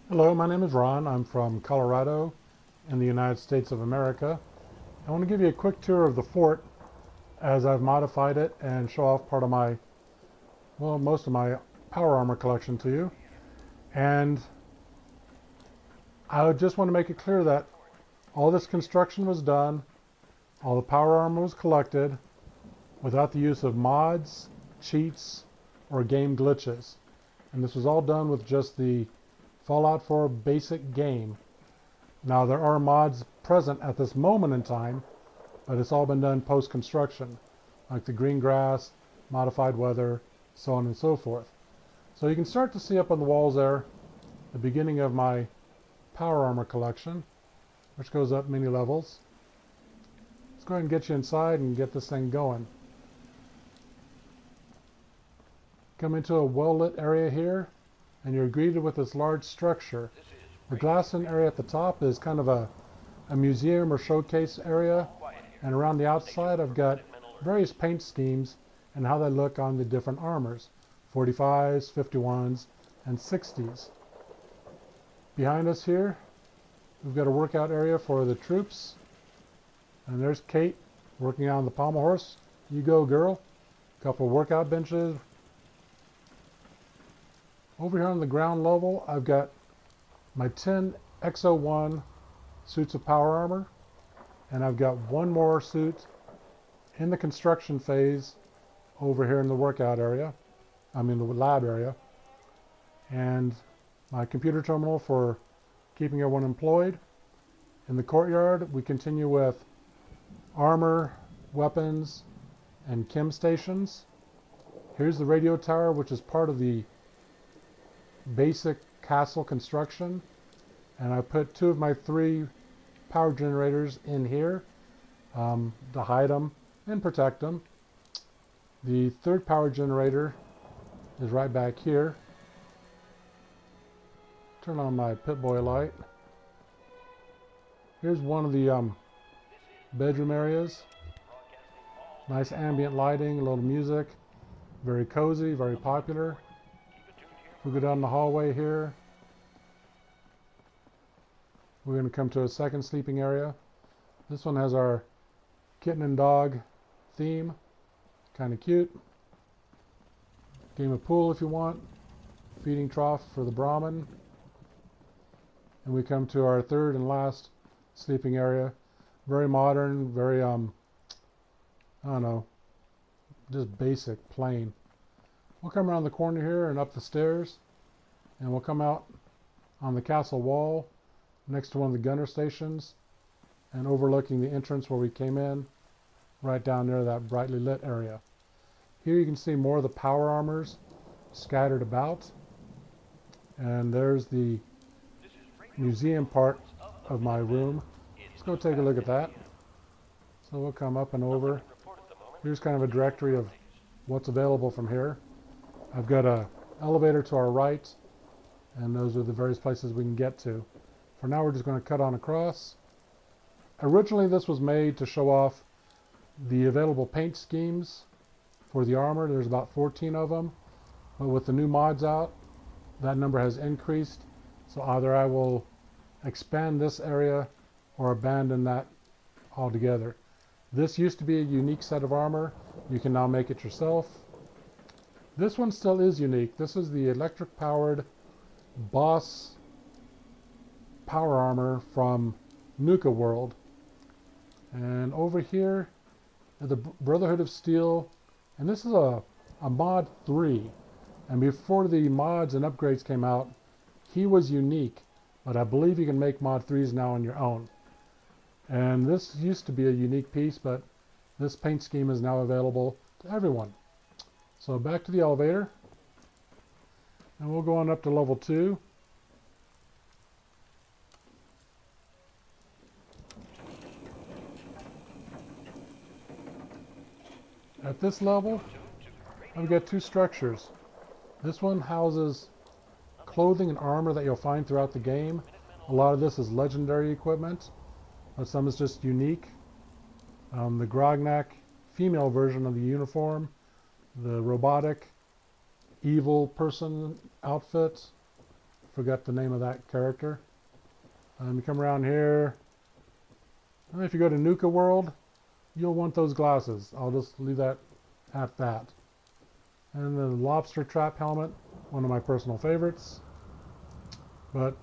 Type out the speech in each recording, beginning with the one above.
Hello, my name is Ron. I'm from Colorado in the United States of America. I want to give you a quick tour of the fort as I've modified it and show off part of my, well, most of my power armor collection to you. And I just want to make it clear that all this construction was done, all the power armor was collected without the use of mods, cheats, or game glitches. And this was all done with just the Fallout 4 basic game. Now there are mods present at this moment in time, but it's all been done post-construction, like the green grass, modified weather, so on and so forth. So you can start to see up on the walls there the beginning of my power armor collection, which goes up many levels. Let's go ahead and get you inside and get this thing going. Come into a well-lit area here, and you're greeted with this large structure. The glass-in area at the top is kind of a museum or showcase area, and around the outside I've got various paint schemes and how they look on the different armors, 45s, 51s, and 60s. Behind us here we've got a workout area for the troops, and there's Kate working on the pommel horse. You go, girl. A couple of workout benches. Over here on the ground level I've got my 10 X01 suits of power armor, and I've got one more suit in the construction phase over here in the workout area, the lab area, and my computer terminal for keeping everyone employed. In the courtyard we continue with armor, weapons, and chem stations. Here's the radio tower, which is part of the basic castle construction, and I put two of my three power generators in here to hide them and protect them. The third power generator is right back here. Turn on my Pip-Boy light. Here's one of the bedroom areas. Nice ambient lighting, a little music, very cozy, very popular. We go down the hallway here. We're going to come to a second sleeping area. This one has our kitten and dog theme. Kind of cute. Game of pool if you want. Feeding trough for the Brahmin. And we come to our third and last sleeping area. Very modern, very, I don't know, just basic, plain. We'll come around the corner here and up the stairs, and we'll come out on the castle wall next to one of the gunner stations and overlooking the entrance where we came in, right down near that brightly lit area. Here you can see more of the power armors scattered about, and there's the museum part of my room. Let's go take a look at that. So we'll come up and over. Here's kind of a directory of what's available from here. I've got an elevator to our right, and those are the various places we can get to. For now we're just going to cut on across. Originally this was made to show off the available paint schemes for the armor. There's about 14 of them, but with the new mods out, that number has increased. So either I will expand this area or abandon that altogether. This used to be a unique set of armor. You can now make it yourself. This one still is unique. This is the electric powered Boss power armor from Nuka World. And over here the Brotherhood of Steel, and this is a mod 3, and before the mods and upgrades came out he was unique, but I believe you can make mod 3s now on your own. And this used to be a unique piece, but this paint scheme is now available to everyone. So back to the elevator, and we'll go on up to level 2. At this level, I've got two structures. This one houses clothing and armor that you'll find throughout the game. A lot of this is legendary equipment, but some is just unique. The Grognak female version of the uniform, the robotic evil person outfit forgot the name of that character. You come around here. And if you go to Nuka World, you'll want those glasses. I'll just leave that at that. And the lobster trap helmet, one of my personal favorites. But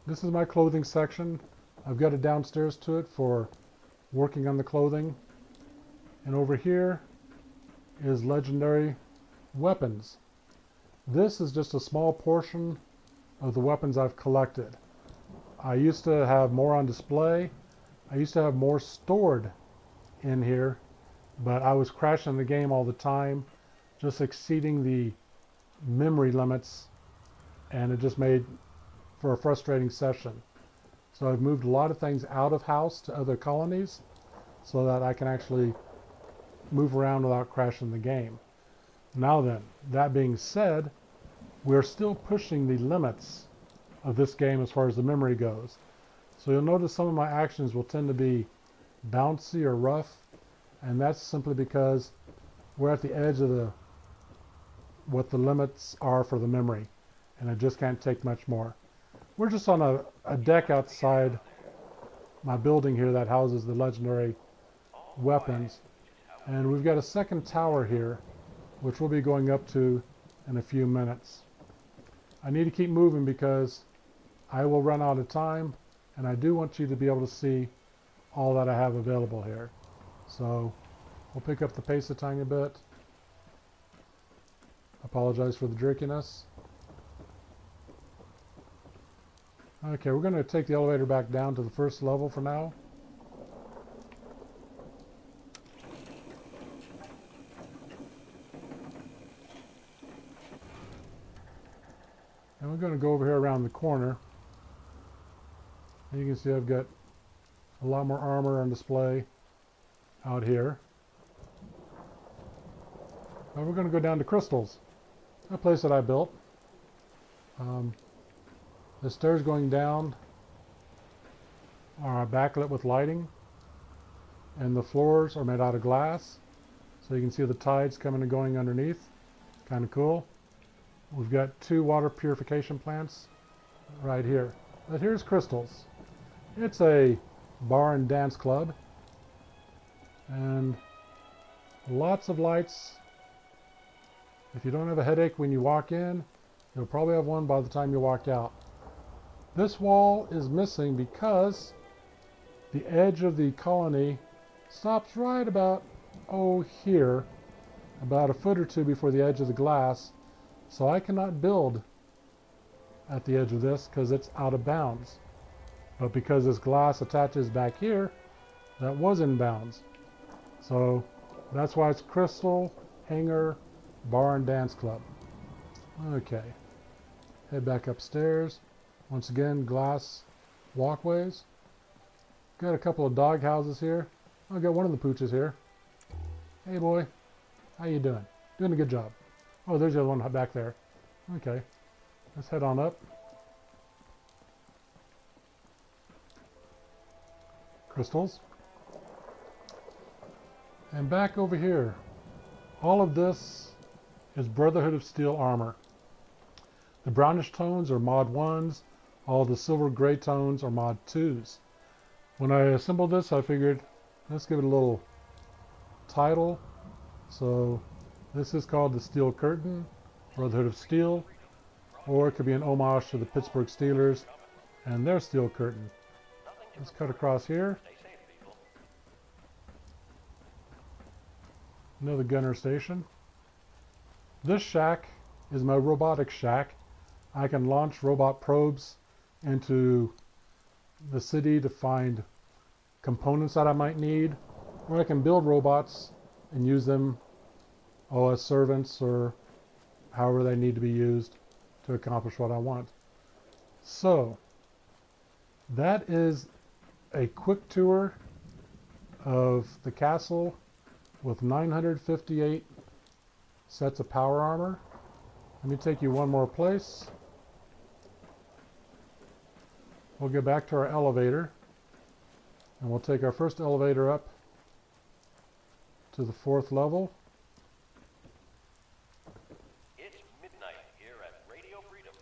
this is my clothing section. I've got it downstairs to it for working on the clothing. And over here is legendary weapons. This is just a small portion of the weapons I've collected. I used to have more on display. I used to have more stored in here, but I was crashing the game all the time, just exceeding the memory limits, and it just made for a frustrating session. So I've moved a lot of things out of house to other colonies so that I can actually move around without crashing the game. Now then, that being said, we're still pushing the limits of this game as far as the memory goes. So you'll notice some of my actions will tend to be bouncy or rough, and that's simply because we're at the edge of what the limits are for the memory, and I just can't take much more. We're just on a deck outside my building here that houses the legendary weapons, and we've got a second tower here which we'll be going up to in a few minutes. I need to keep moving because I will run out of time, and I do want you to be able to see all that I have available here. So we'll pick up the pace a tiny bit. Apologize for the jerkiness. Okay, we're going to take the elevator back down to the first level for now. And we're going to go over here around the corner. And you can see I've got a lot more armor on display out here. Now we're going to go down to Crystals, a place that I built. The stairs going down are backlit with lighting, and the floors are made out of glass, so you can see the tides coming and going underneath. Kind of cool. We've got 2 water purification plants right here. But here's Crystals. It's a bar and dance club, and lots of lights. If you don't have a headache when you walk in, you'll probably have one by the time you walk out. This wall is missing because the edge of the colony stops right about, here, about a foot or two before the edge of the glass. So I cannot build at the edge of this because it's out of bounds. But because this glass attaches back here, that was in bounds. So that's why it's Crystal, Hangar, Bar and Dance Club. Okay. Head back upstairs. Once again, glass walkways. Got a couple of dog houses here. I've got one of the pooches here. Hey boy, how you doing? Doing a good job. Oh, there's the other one back there. Okay, let's head on up. Crystals. And back over here. All of this is Brotherhood of Steel armor. The brownish tones are mod 1s. All the silver gray tones are mod 2s. When I assembled this, I figured, let's give it a little title. So this is called the Steel Curtain, Brotherhood of Steel, or it could be an homage to the Pittsburgh Steelers and their Steel Curtain. Let's cut across here. Another gunner station. This shack is my robotic shack. I can launch robot probes into the city to find components that I might need, or I can build robots and use them as servants or however they need to be used to accomplish what I want. So that is a quick tour of the castle with 958 sets of power armor. Let me take you one more place. We'll get back to our elevator, and we'll take our first elevator up to the 4th level. It's midnight here at Radio Freedom.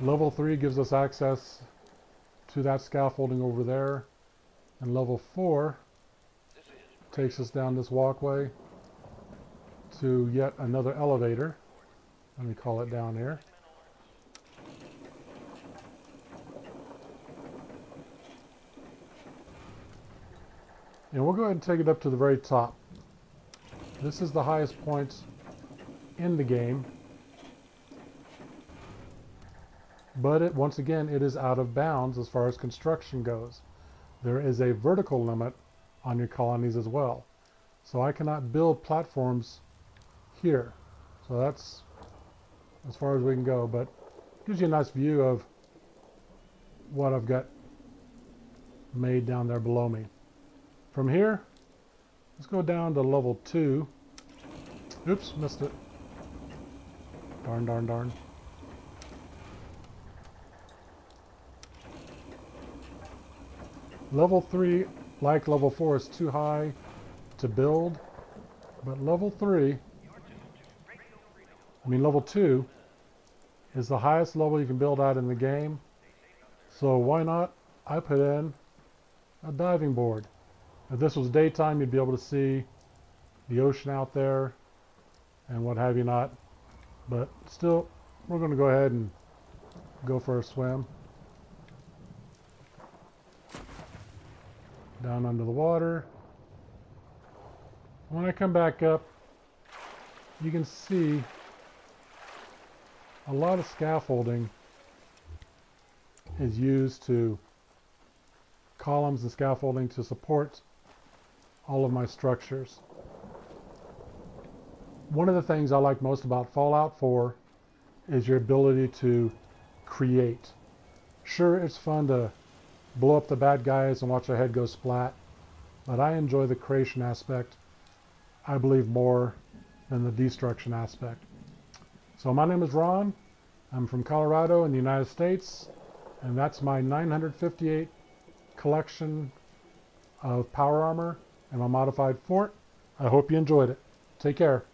Level 3 gives us access to that scaffolding over there. And level 4 takes us down this walkway to yet another elevator. Let me call it down here. And we'll go ahead and take it up to the very top. This is the highest point in the game. But once again, it is out of bounds as far as construction goes. There is a vertical limit on your colonies as well. So I cannot build platforms here. So that's as far as we can go, but it gives you a nice view of what I've got made down there below me. From here, let's go down to level 2. Oops, missed it. Darn, darn, darn. Level 3, like level 4, is too high to build, but level 2 is the highest level you can build out in the game. So why not? I put in a diving board. If this was daytime, you'd be able to see the ocean out there and what have you not. But still, we're going to go ahead and go for a swim. Down under the water. When I come back up, you can see a lot of scaffolding is used to columns and scaffolding to support all of my structures. One of the things I like most about Fallout 4 is your ability to create. Sure, it's fun to blow up the bad guys and watch their head go splat, but I enjoy the creation aspect, I believe, more than the destruction aspect. So my name is Ron. I'm from Colorado in the United States, and that's my 958 collection of power armor and my modified fort. I hope you enjoyed it. Take care.